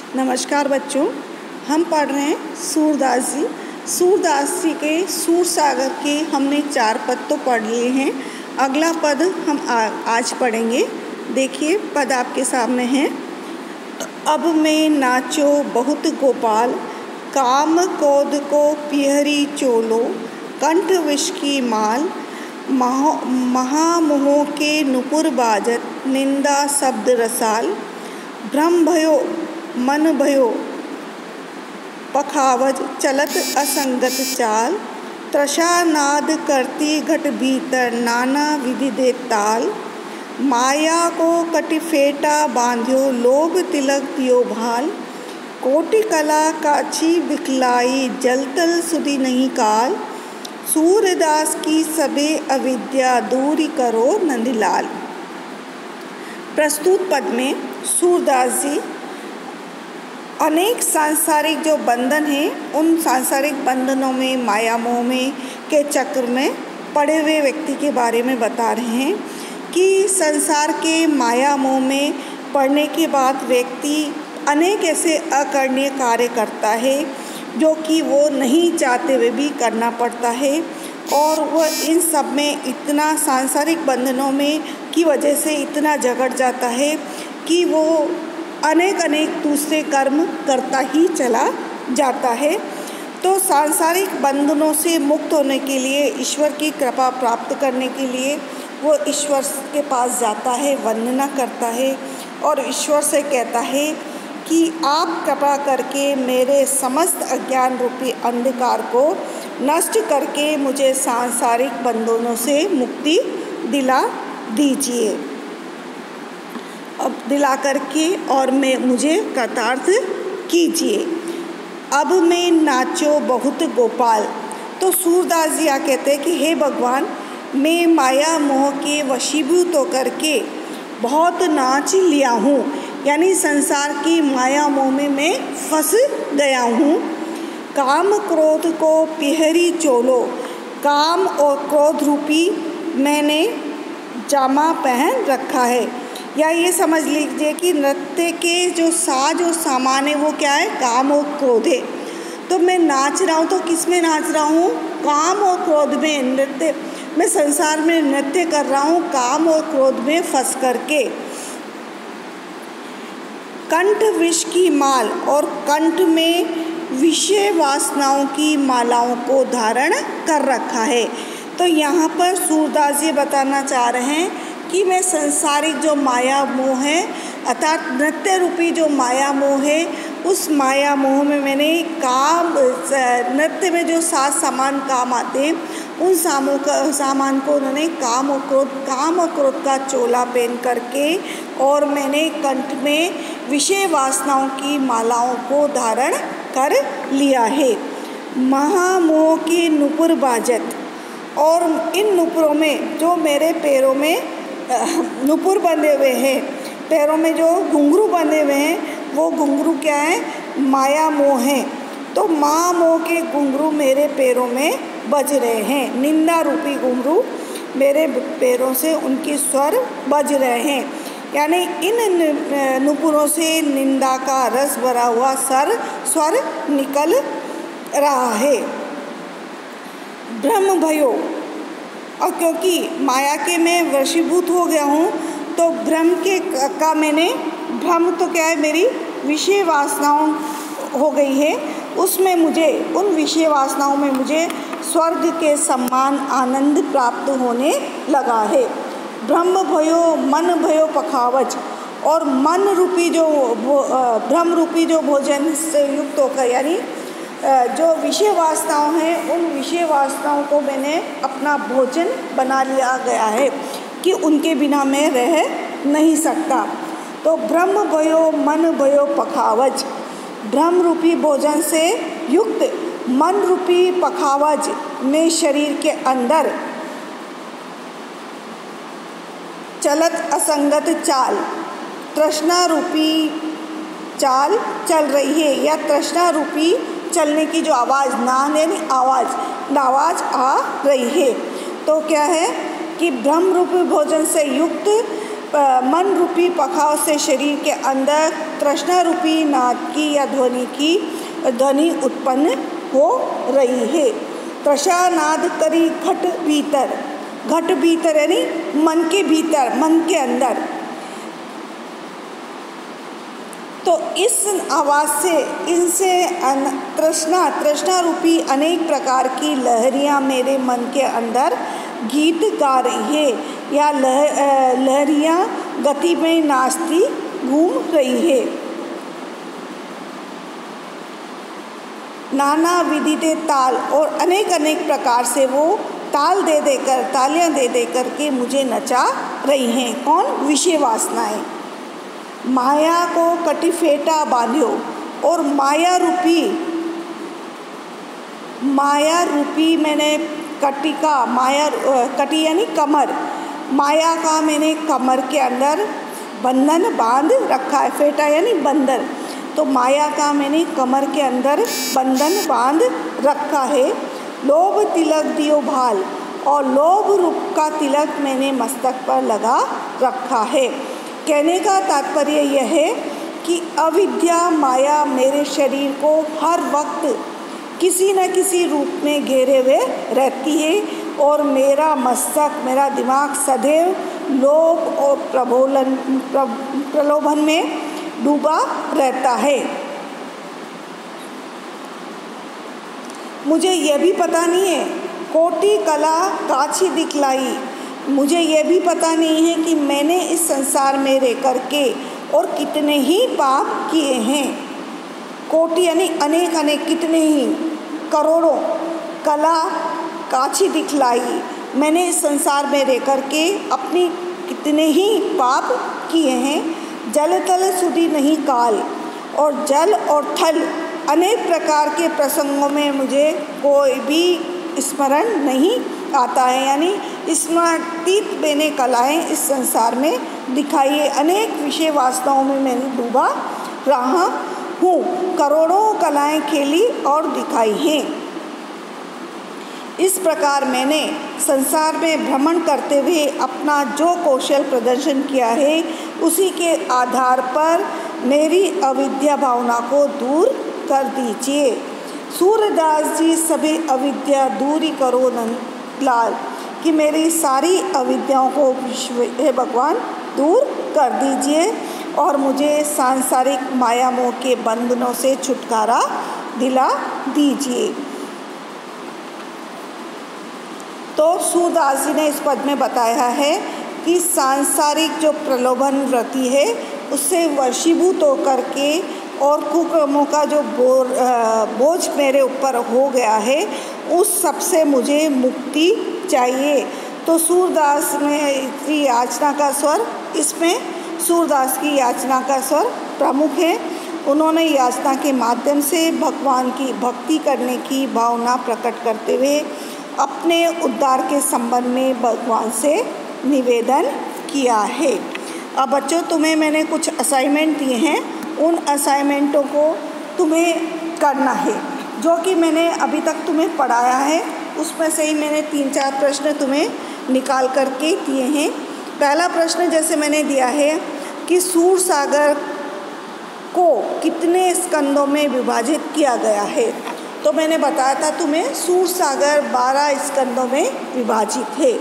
नमस्कार बच्चों, हम पढ़ रहे हैं सूरदास जी। सूरदास जी के सूरसागर के हमने 4 पद तो पढ़ लिए हैं। अगला पद हम आज पढ़ेंगे। देखिए, पद आपके सामने हैं। अब मैं नाचो बहुत गोपाल, काम क्रोध को पिहरी चोलो, कंठ विष की माल, महामोह के नुपुर बाजत, निंदा शब्द रसाल, भ्रम भयो मन भयो पखावज, चलत असंगत चाल, तृषा नाद करती घट भीतर, नाना विधि दे ताल, माया को कटिफेटा बांध्यो, लोभ तिलक दियो भाल, कोटि कला काछी बिखलाई, जल तल सुधि नहीं काल, सूरदास की सबे अविद्या, दूरी करो नंदलाल। प्रस्तुत पद में सूरदास जी अनेक सांसारिक जो बंधन हैं, उन सांसारिक बंधनों में, माया मोह में के चक्र में पड़े हुए व्यक्ति के बारे में बता रहे हैं कि संसार के माया मोह में पड़ने के बाद व्यक्ति अनेक ऐसे अकरणीय कार्य करता है जो कि वो नहीं चाहते हुए भी करना पड़ता है, और वह इन सब में इतना सांसारिक बंधनों में की वजह से इतना जकड़ जाता है कि वो अनेक दूसरे कर्म करता ही चला जाता है। तो सांसारिक बंधनों से मुक्त होने के लिए, ईश्वर की कृपा प्राप्त करने के लिए वो ईश्वर के पास जाता है, वंदना करता है और ईश्वर से कहता है कि आप कृपा करके मेरे समस्त अज्ञान रूपी अंधकार को नष्ट करके मुझे सांसारिक बंधनों से मुक्ति दिला दीजिए, अब दिला करके और मुझे कृतार्थ कीजिए। अब मैं नाचो बहुत गोपाल। तो सूरदास जी क्या कहते हैं कि हे भगवान, मैं माया मोह के वशीभूत होकर के बहुत नाच लिया हूँ, यानी संसार की माया मोह में मैं फंस गया हूँ। काम क्रोध को पिहरी चोलो, काम और क्रोध रूपी मैंने जामा पहन रखा है, या ये समझ लीजिए कि नृत्य के जो साज और सामान है वो क्या है, काम और क्रोध है। तो मैं नाच रहा हूँ, तो किस में नाच रहा हूँ? काम और क्रोध में नृत्य, मैं संसार में नृत्य कर रहा हूँ काम और क्रोध में फंस करके। कंठ विष की माल, और कंठ में विषय वासनाओं की मालाओं को धारण कर रखा है। तो यहाँ पर सूरदास जी बताना चाह रहे हैं कि मैं संसारिक जो माया मोह है, अर्थात नृत्य रूपी जो माया मोह है, उस माया मोह में मैंने काम, नृत्य में जो साज सामान काम आते हैं, उन सामान को उन्होंने काम और क्रोध का चोला पहन करके, और मैंने कंठ में विषय वासनाओं की मालाओं को धारण कर लिया है। महामोह के नुपुर बाजत, और इन नुपुरों में जो मेरे पैरों में नुपुर बंधे हुए हैं, पैरों में जो घुंघरू बंधे हुए हैं, वो घुंघरू क्या है? माया मोह है। तो माया मोह के घुंघरू मेरे पैरों में बज रहे हैं, निंदा रूपी घुंघरू मेरे पैरों से उनकी स्वर बज रहे हैं, यानी इन नुपुरों से निंदा का रस भरा हुआ स्वर निकल रहा है। भ्रम भयो, और क्योंकि माया के मैं वशीभूत हो गया हूँ, तो भ्रम का मैंने, भ्रम तो क्या है, मेरी विषय वासनाओं हो गई है, उसमें मुझे, उन विषय वासनाओं में मुझे स्वर्ग के समान आनंद प्राप्त होने लगा है। भ्रम भयो मन भयो पखावज, और मन रूपी जो भ्रम रूपी जो भोजन से युक्त होकर, यानी जो विषय वासनाओं हैं, उन विषय वासनाओं को मैंने अपना भोजन बना लिया गया है कि उनके बिना मैं रह नहीं सकता। तो भ्रम भयो मन भयो पखावज, भ्रम रूपी भोजन से युक्त मन रूपी पखावज में शरीर के अंदर चलत असंगत चाल, तृष्णा रूपी चाल चल रही है, या तृष्णा रूपी चलने की जो आवाज़, आवाज़ आ रही है। तो क्या है कि ब्रह्म रूपी भोजन से युक्त मन रूपी पखाव से शरीर के अंदर तृष्णा रूपी नाद की या ध्वनि उत्पन्न हो रही है। तृषा नाद करी घट भीतर यानी मन के भीतर, मन के अंदर। तो इस आवाज़ से, इनसे तृष्णा रूपी अनेक प्रकार की लहरियाँ मेरे मन के अंदर गीत गा रही है, या लहरियाँ गति में नाचती घूम रही है। नाना विधि ताल और अनेक प्रकार से वो तालियां दे देकर के मुझे नचा रही हैं। कौन? विषय वासनाएं। माया को कटिफेटा बांध्यो, और माया रूपी मैंने कटी यानी कमर, माया का मैंने कमर के अंदर बंधन बांध रखा है। फेटा यानी बंधन, तो माया का मैंने कमर के अंदर बंधन बांध रखा है। लोभ तिलक दियो भाल, और लोभ रूप का तिलक मैंने मस्तक पर लगा रखा है। कहने का तात्पर्य यह है कि अविद्या माया मेरे शरीर को हर वक्त किसी न किसी रूप में घेरे हुए रहती है, और मेरा मस्तक, मेरा दिमाग सदैव लोभ और प्रलोभन में डूबा रहता है। मुझे यह भी पता नहीं है कोटि कला काछी दिखलाई, मुझे यह भी पता नहीं है कि मैंने इस संसार में रह करके और कितने ही पाप किए हैं। कोटि यानी अनेक कितने ही, करोड़ों। कला काछी दिखलाई, मैंने इस संसार में रह करके अपनी कितने ही पाप किए हैं। जल तल सुधी नहीं काल, और जल और थल अनेक प्रकार के प्रसंगों में मुझे कोई भी स्मरण नहीं आता है, यानी स्मृतीत मैंने कलाएँ इस संसार में दिखाई है। अनेक विषय वासनाओं में मैंने डूबा रहा हूँ, करोड़ों कलाएँ खेली और दिखाई हैं। इस प्रकार मैंने संसार में भ्रमण करते हुए अपना जो कौशल प्रदर्शन किया है, उसी के आधार पर मेरी अविद्या भावना को दूर कर दीजिए। सूरदास जी सभी अविद्या दूरी करो नंदलाल, कि मेरी सारी अविद्याओं को हे भगवान दूर कर दीजिए और मुझे सांसारिक माया मोह के बंधनों से छुटकारा दिला दीजिए। तो सूरदास जी ने इस पद में बताया है कि सांसारिक जो प्रलोभन वृत्ति है उससे वशीभूत होकर के और कुकर्मों का जो बोझ मेरे ऊपर हो गया है, उस सब से मुझे मुक्ति चाहिए। तो सूरदास में की याचना का स्वर, इसमें सूरदास की याचना का स्वर प्रमुख है। उन्होंने याचना के माध्यम से भगवान की भक्ति करने की भावना प्रकट करते हुए अपने उद्धार के संबंध में भगवान से निवेदन किया है। अब बच्चों, तुम्हें मैंने कुछ असाइनमेंट दिए हैं, उन असाइनमेंटों को तुम्हें करना है जो कि मैंने अभी तक तुम्हें पढ़ाया है। उसमें से ही मैंने 3-4 प्रश्न तुम्हें निकाल करके दिए हैं। पहला प्रश्न जैसे मैंने दिया है कि सूर सागर को कितने स्कंदों में विभाजित किया गया है, तो मैंने बताया था तुम्हें सूर सागर 12 स्कंदों में विभाजित है।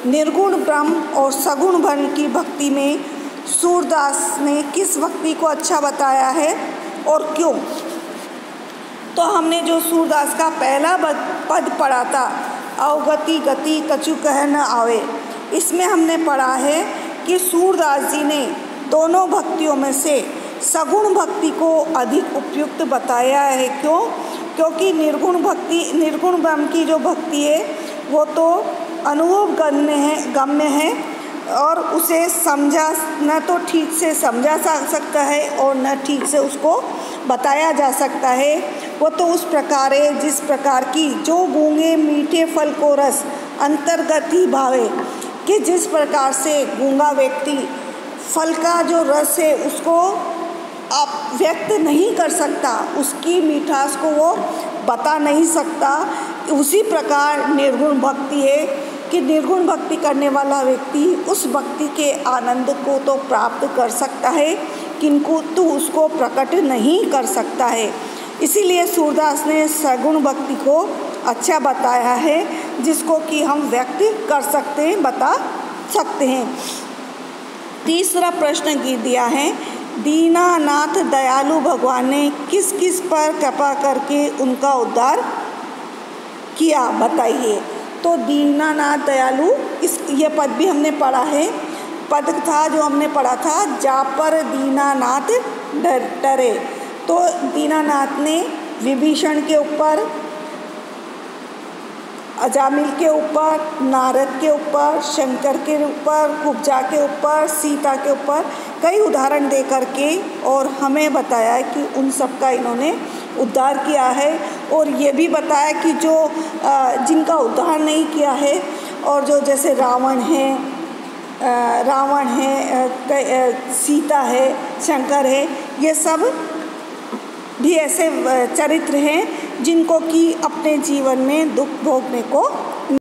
निर्गुण ब्रह्म और सगुण ब्रह्म की भक्ति में सूरदास ने किस भक्ति को अच्छा बताया है और क्यों? तो हमने जो सूरदास का पहला पद पढ़ा था, अवगति गति कछु कह न आवे, इसमें हमने पढ़ा है कि सूरदास जी ने दोनों भक्तियों में से सगुण भक्ति को अधिक उपयुक्त बताया है। क्यों? क्योंकि निर्गुण ब्रह्म की जो भक्ति है वो तो अनुभव गम्य है और उसे समझा न तो ठीक से समझा जा सकता है और न ठीक से उसको बताया जा सकता है। वो तो उस प्रकार है जिस प्रकार की जो गूंगे मीठे फल को रस अंतर्गत ही भावे, कि जिस प्रकार से गूंगा व्यक्ति फल का जो रस है उसको आप व्यक्त नहीं कर सकता, उसकी मिठास को वो बता नहीं सकता, उसी प्रकार निर्गुण भक्ति है कि निर्गुण भक्ति करने वाला व्यक्ति उस भक्ति के आनंद को तो प्राप्त कर सकता है, किंतु उसको प्रकट नहीं कर सकता है। इसीलिए सूरदास ने सगुण भक्ति को अच्छा बताया है, जिसको कि हम व्यक्त कर सकते हैं, बता सकते हैं। तीसरा प्रश्न दिया है, दीनानाथ दयालु भगवान ने किस किस पर कृपा करके उनका उद्धार किया, बताइए। तो दीनानाथ दयालु, ये पद भी हमने पढ़ा है। पद था जो हमने पढ़ा था, जा पर दीनानाथ डरे। तो दीनानाथ ने विभीषण के ऊपर, अजामिल के ऊपर, नारद के ऊपर, शंकर के ऊपर, कुब्जा के ऊपर, सीता के ऊपर कई उदाहरण दे करके और हमें बताया कि उन सब का इन्होंने उद्धार किया है। और ये भी बताया कि जो जिनका उद्धार नहीं किया है, और जो जैसे रावण है, सीता है, शंकर है, ये सब भी ऐसे चरित्र हैं जिनको कि अपने जीवन में दुख भोगने को